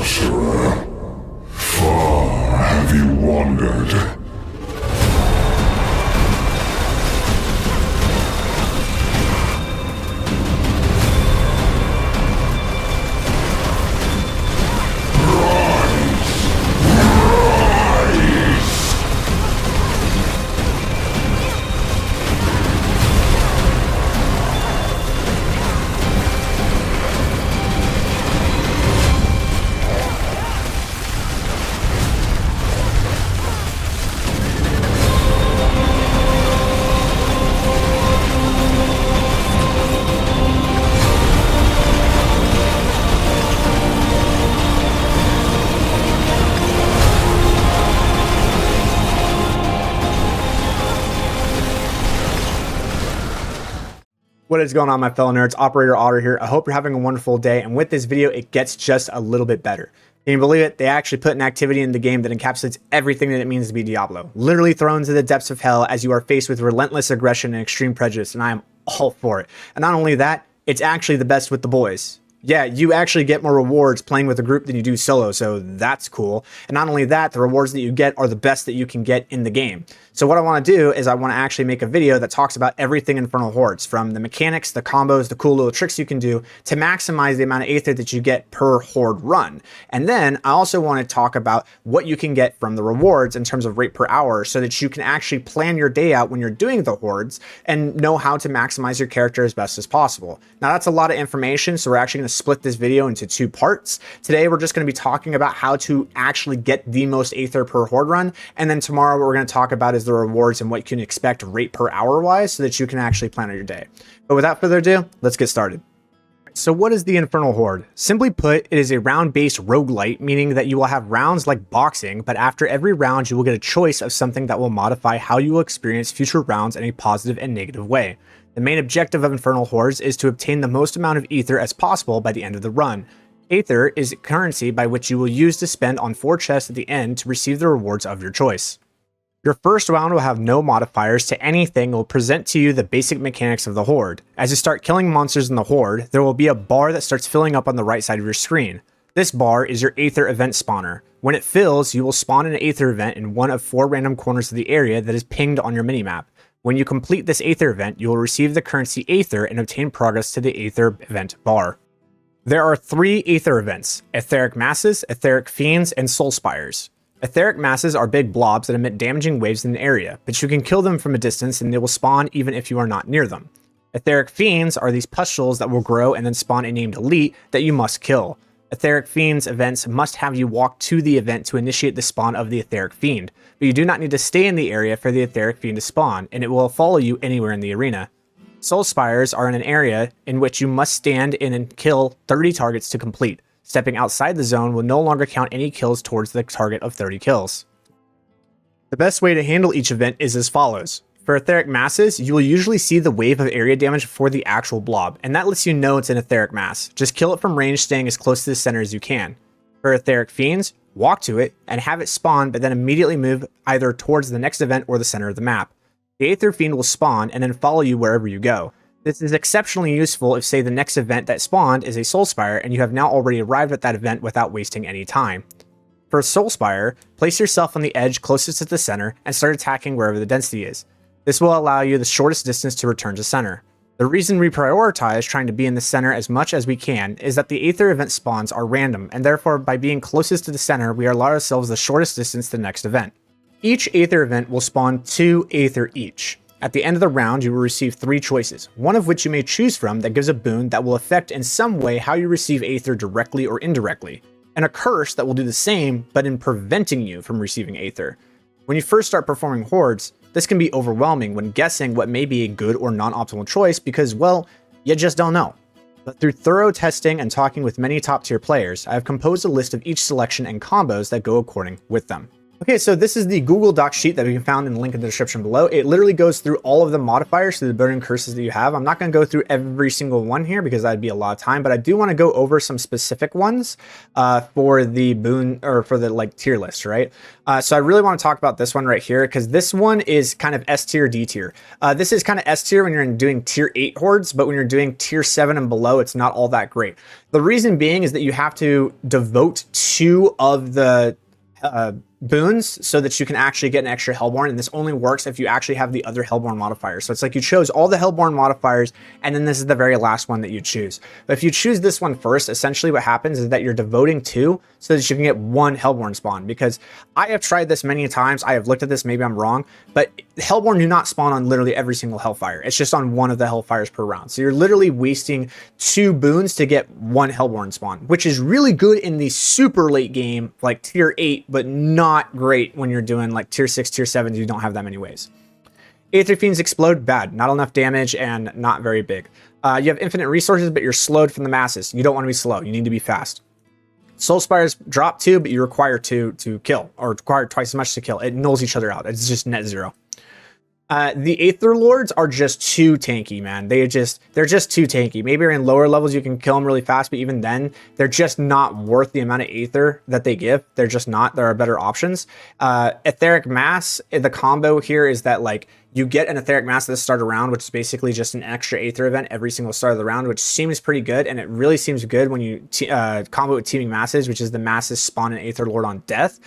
sorcerer. Far have you wandered. What is going on, my fellow nerds? OperatorOtter here. I hope you're having a wonderful day, and with this video, it gets just a little bit better. Can you believe it? They actually put an activity in the game that encapsulates everything that it means to be Diablo. Literally thrown into the depths of hell as you are faced with relentless aggression and extreme prejudice, and I am all for it. And not only that, it's actually the best with the boys. Yeah, you actually get more rewards playing with a group than you do solo, so that's cool. And not only that, the rewards that you get are the best that you can get in the game. So what I want to do is I want to actually make a video that talks about everything Infernal Hordes, from the mechanics, the combos, the cool little tricks you can do to maximize the amount of Aether that you get per Horde run. And then I also want to talk about what you can get from the rewards in terms of rate per hour so that you can actually plan your day out when you're doing the Hordes and know how to maximize your character as best as possible. Now that's a lot of information, so we're actually going to split this video into two parts. Today we're just going to be talking about how to actually get the most Aether per Horde run, and then tomorrow what we're going to talk about is the rewards and what you can expect rate per hour wise so that you can actually plan out your day. But without further ado, let's get started. So what is the Infernal Horde? Simply put, it is a round-based roguelite, meaning that you will have rounds like boxing, but after every round you will get a choice of something that will modify how you will experience future rounds in a positive and negative way. The main objective of Infernal Hordes is to obtain the most amount of Aether as possible by the end of the run. Aether is currency by which you will use to spend on 4 chests at the end to receive the rewards of your choice. Your first round will have no modifiers to anything and will present to you the basic mechanics of the Horde. As you start killing monsters in the Horde, there will be a bar that starts filling up on the right side of your screen. This bar is your Aether event spawner. When it fills, you will spawn an Aether event in one of 4 random corners of the area that is pinged on your minimap. When you complete this Aether event, you will receive the currency Aether and obtain progress to the Aether event bar. There are 3 Aether events: Etheric Masses, Etheric Fiends, and Soul Spires. Etheric Masses are big blobs that emit damaging waves in an area, but you can kill them from a distance and they will spawn even if you are not near them. Etheric Fiends are these pustules that will grow and then spawn a named elite that you must kill. Etheric Fiends events must have you walk to the event to initiate the spawn of the Etheric Fiend, but you do not need to stay in the area for the Etheric Fiend to spawn, and it will follow you anywhere in the arena. Soul Spires are in an area in which you must stand in and kill 30 targets to complete. Stepping outside the zone will no longer count any kills towards the target of 30 kills. The best way to handle each event is as follows. For Etheric Masses, you will usually see the wave of area damage before the actual blob, and that lets you know it's an Etheric Mass. Just kill it from range, staying as close to the center as you can. For Etheric Fiends, walk to it and have it spawn, but then immediately move either towards the next event or the center of the map. The Aether Fiend will spawn and then follow you wherever you go. This is exceptionally useful if, say, the next event that spawned is a Soul Spire and you have now already arrived at that event without wasting any time. For Soul Spire, place yourself on the edge closest to the center and start attacking wherever the density is. This will allow you the shortest distance to return to center. The reason we prioritize trying to be in the center as much as we can is that the Aether event spawns are random, and therefore by being closest to the center, we allow ourselves the shortest distance to the next event. Each Aether event will spawn 2 Aether each. At the end of the round, you will receive 3 choices, one of which you may choose from that gives a boon that will affect in some way how you receive Aether directly or indirectly, and a curse that will do the same but in preventing you from receiving Aether. When you first start performing Hordes, this can be overwhelming when guessing what may be a good or non-optimal choice because, well, you just don't know. But through thorough testing and talking with many top-tier players, I have composed a list of each selection and combos that go according with them. Okay, so this is the Google Doc sheet that we can find in the link in the description below. It literally goes through all of the modifiers to the burning curses that you have. I'm not going to go through every single one here because that'd be a lot of time, but I do want to go over some specific ones for the boon or for the like tier list, right? So I really want to talk about this one right here because this one is kind of S tier, D tier. This is kind of S tier when you're doing tier 8 hordes, but when you're doing tier 7 and below, it's not all that great. The reason being is that you have to devote 2 of the boons so that you can actually get an extra Hellborn, and this only works if you actually have the other Hellborn modifiers. So it's like you chose all the Hellborn modifiers, and then this is the very last one that you choose. But if you choose this one first, essentially what happens is that you're devoting 2 so that you can get 1 Hellborn spawn, because I have tried this many times. I have looked at this, maybe I'm wrong, but Hellborn do not spawn on literally every single Hellfire. It's just on one of the Hellfires per round. So you're literally wasting 2 boons to get 1 Hellborn spawn, which is really good in the super late game, like tier 8, but not great when you're doing like tier 6, tier 7, you don't have that many waves. Aether Fiends explode, bad. Not enough damage and not very big. You have infinite resources, but you're slowed from the masses. You don't want to be slow. You need to be fast. Soul Spires drop 2, but you require 2 to kill, or require twice as much to kill. It nulls each other out. It's just net 0. The Aether Lords are just too tanky, man. They're just too tanky. Maybe in lower levels you can kill them really fast, but even then, they're just not worth the amount of Aether that they give. They're just not. There are better options. Etheric Mass, the combo here is that like you get an Etheric Mass at the start of the round, which is basically just an extra Aether event every single start of the round, which seems pretty good, and it really seems good when you combo with Teeming Masses, which is the masses spawn an Aether Lord on death.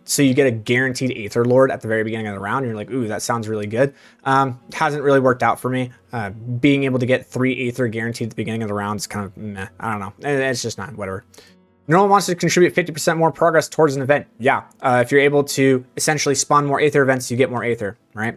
So you get a guaranteed Aether Lord at the very beginning of the round. You're like, ooh, that sounds really good. Hasn't really worked out for me. Being able to get 3 Aether guaranteed at the beginning of the round is kind of meh. I don't know. It's just not, whatever. Normal wants to contribute 50% more progress towards an event. Yeah, if you're able to essentially spawn more Aether events, you get more Aether, right?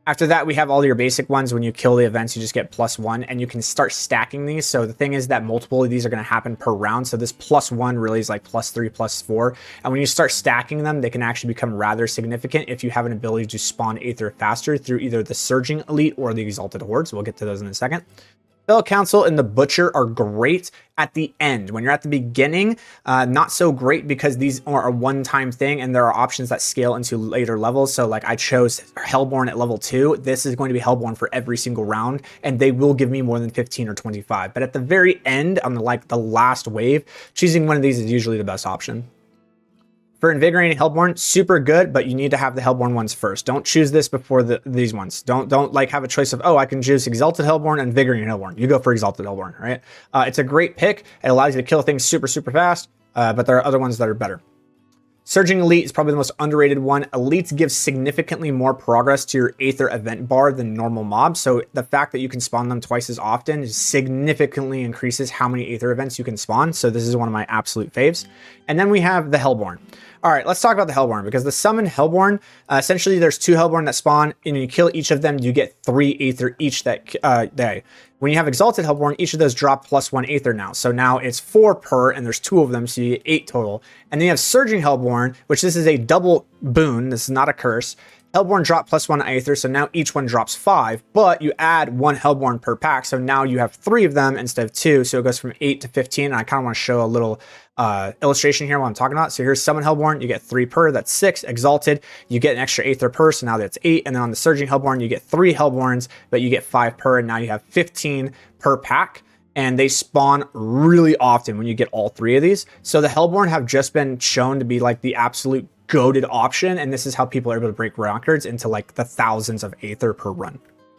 After that, we have all your basic ones. When you kill the events, you just get +1, and you can start stacking these. So the thing is that multiple of these are going to happen per round. So this +1 really is like +3, +4. And when you start stacking them, they can actually become rather significant if you have an ability to spawn Aether faster through either the Surging Elite or the Exalted Hordes. We'll get to those in a second. Spell Council and the Butcher are great at the end. When you're at the beginning, not so great because these are a one-time thing and there are options that scale into later levels. So like I chose Hellborn at level 2. This is going to be Hellborn for every single round, and they will give me more than 15 or 25. But at the very end, on the last wave, choosing one of these is usually the best option. For Invigorating Hellborn, super good, but you need to have the Hellborn ones first. Don't choose this before these ones. Don't like have a choice of, oh, I can choose Exalted Hellborn and Invigorating Hellborn. You go for Exalted Hellborn, right? It's a great pick. It allows you to kill things super, super fast, but there are other ones that are better. Surging Elite is probably the most underrated one. Elites give significantly more progress to your Aether event bar than normal mobs. So the fact that you can spawn them twice as often significantly increases how many Aether events you can spawn. So this is one of my absolute faves. And then we have the Hellborn. All right, let's talk about the Hellborn, because the summon Hellborn, essentially there's 2 Hellborn that spawn, and you kill each of them, you get 3 Aether each that day. When you have Exalted Hellborn, each of those drop +1 Aether now. So now it's 4 per, and there's 2 of them, so you get 8 total. And then you have Surging Hellborn, which this is a double boon. This is not a curse. Hellborn drop +1 Aether, so now each one drops 5, but you add 1 Hellborn per pack, so now you have 3 of them instead of 2, so it goes from 8 to 15, and I kind of want to show a little illustration here what I'm talking about. So here's Summon Hellborn, you get 3 per, that's 6. Exalted, you get an extra Aether per, so now that's 8, and then on the Surging Hellborn, you get 3 Hellborns, but you get 5 per, and now you have 15 per pack. And they spawn really often when you get all 3 of these. So the Hellborn have just been shown to be like the absolute goated option, and this is how people are able to break records into like the thousands of Aether per run.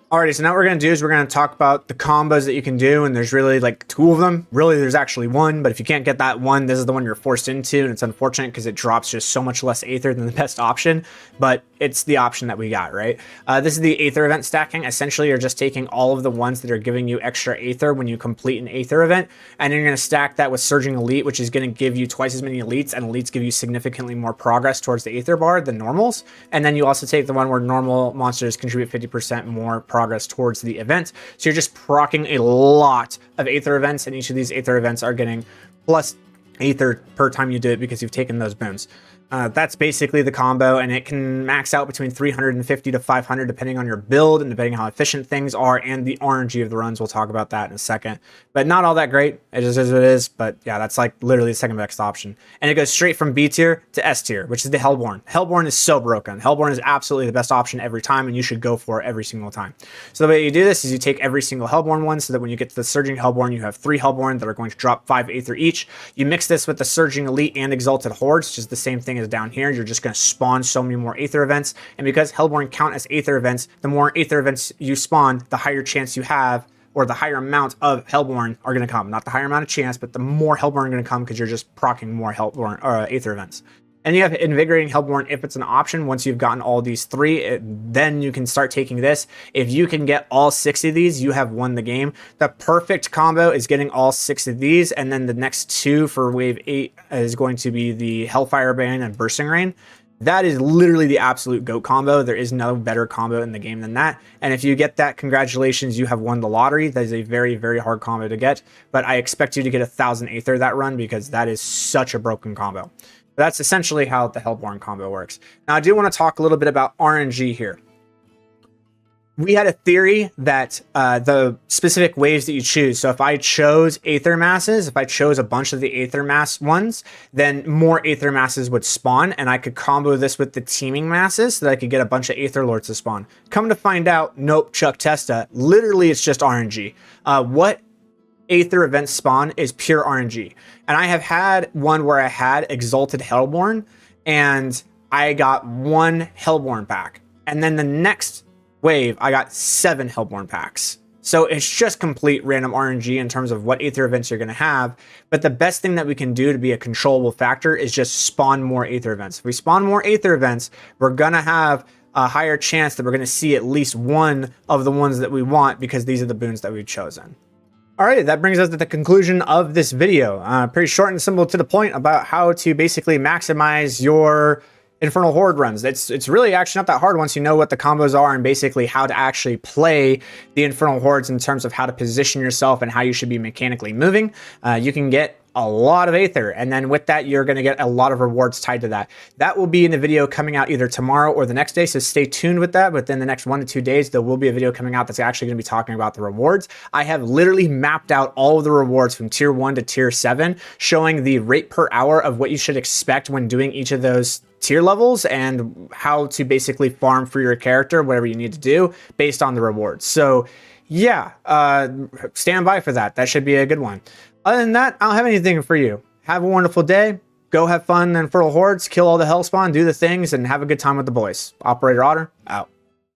Alrighty, so now what we're going to do is we're going to talk about the combos that you can do, and there's really like 2 of them. Really, there's actually 1, but if you can't get that one, this is the one you're forced into, and it's unfortunate because it drops just so much less Aether than the best option, but it's the option that we got, right? This is the Aether event stacking. Essentially, you're just taking all of the ones that are giving you extra Aether when you complete an Aether event, and you're going to stack that with Surging Elite, which is going to give you twice as many Elites, and Elites give you significantly more progress towards the Aether bar than normals. And then you also take the one where normal monsters contribute 50% more progress towards the event. So you're just proccing a lot of Aether events, and each of these Aether events are getting plus Aether per time you do it because you've taken those boons. That's basically the combo, and it can max out between 350 to 500 depending on your build and depending on how efficient things are and the RNG of the runs. We'll talk about that in a second, but not all that great. It just is what it is, but yeah, that's like literally the second best option. And it goes straight from B tier to S tier, which is the Hellborn. Hellborn is so broken. Hellborn is absolutely the best option every time, and you should go for it every single time. So the way you do this is you take every single Hellborn one, so that when you get to the Surging Hellborn, you have 3 Hellborn that are going to drop 5 Aether each. You mix this with the Surging Elite and Exalted Hordes, which is the same thing as down here. You're just going to spawn so many more Aether events, and because Hellborn count as Aether events, the more Aether events you spawn, the higher chance you have, or the higher amount of Hellborn are going to come. Not the higher amount of chance, but the more Hellborn are going to come because you're just proccing more Hellborn or Aether events. And you have Invigorating Hellborn if it's an option. Once you've gotten all these 3, then you can start taking this. If you can get all 6 of these, you have won the game. The perfect combo is getting all 6 of these, and then the next 2 for wave 8 is going to be the Hellfire Bane and Bursting Rain. That is literally the absolute GOAT combo. There is no better combo in the game than that. And if you get that, congratulations, you have won the lottery. That is a very, very hard combo to get. But I expect you to get 1,000 Aether that run because that is such a broken combo. But that's essentially how the Hellborn combo works. Now, I do want to talk a little bit about RNG here. We had a theory that the specific waves that you choose, so if I chose Aether Masses, if I chose a bunch of the Aether Mass ones, then more Aether Masses would spawn, and I could combo this with the Teeming Masses so that I could get a bunch of Aether Lords to spawn. Come to find out, nope, Chuck Testa, literally it's just RNG. What Aether events spawn is pure RNG. And I have had one where I had Exalted Hellborn, and I got 1 Hellborn pack. And then the next wave, I got 7 Hellborn packs. So it's just complete random RNG in terms of what Aether events you're going to have. But the best thing that we can do to be a controllable factor is just spawn more Aether events. If we spawn more Aether events, we're going to have a higher chance that we're going to see at least one of the ones that we want because these are the boons that we've chosen. Alright, that brings us to the conclusion of this video. Pretty short and simple to the point about how to basically maximize your Infernal Horde runs. It's really actually not that hard once you know what the combos are and basically how to actually play the Infernal Hordes in terms of how to position yourself and how you should be mechanically moving. You can get a lot of Aether, and then with that you're going to get a lot of rewards tied to that. That will be in the video coming out either tomorrow or the next day, so stay tuned with that. Within the next 1 to 2 days there will be a video coming out that's actually going to be talking about the rewards. I have literally mapped out all of the rewards from tier 1 to tier 7, showing the rate per hour of what you should expect when doing each of those tier levels and how to basically farm for your character, whatever you need to do based on the rewards. So yeah, stand by for that. That should be a good one. Other than that, I don't have anything for you. Have a wonderful day. Go have fun in Infernal Hordes, kill all the Hellspawn, do the things, and have a good time with the boys. Operator Otter, out.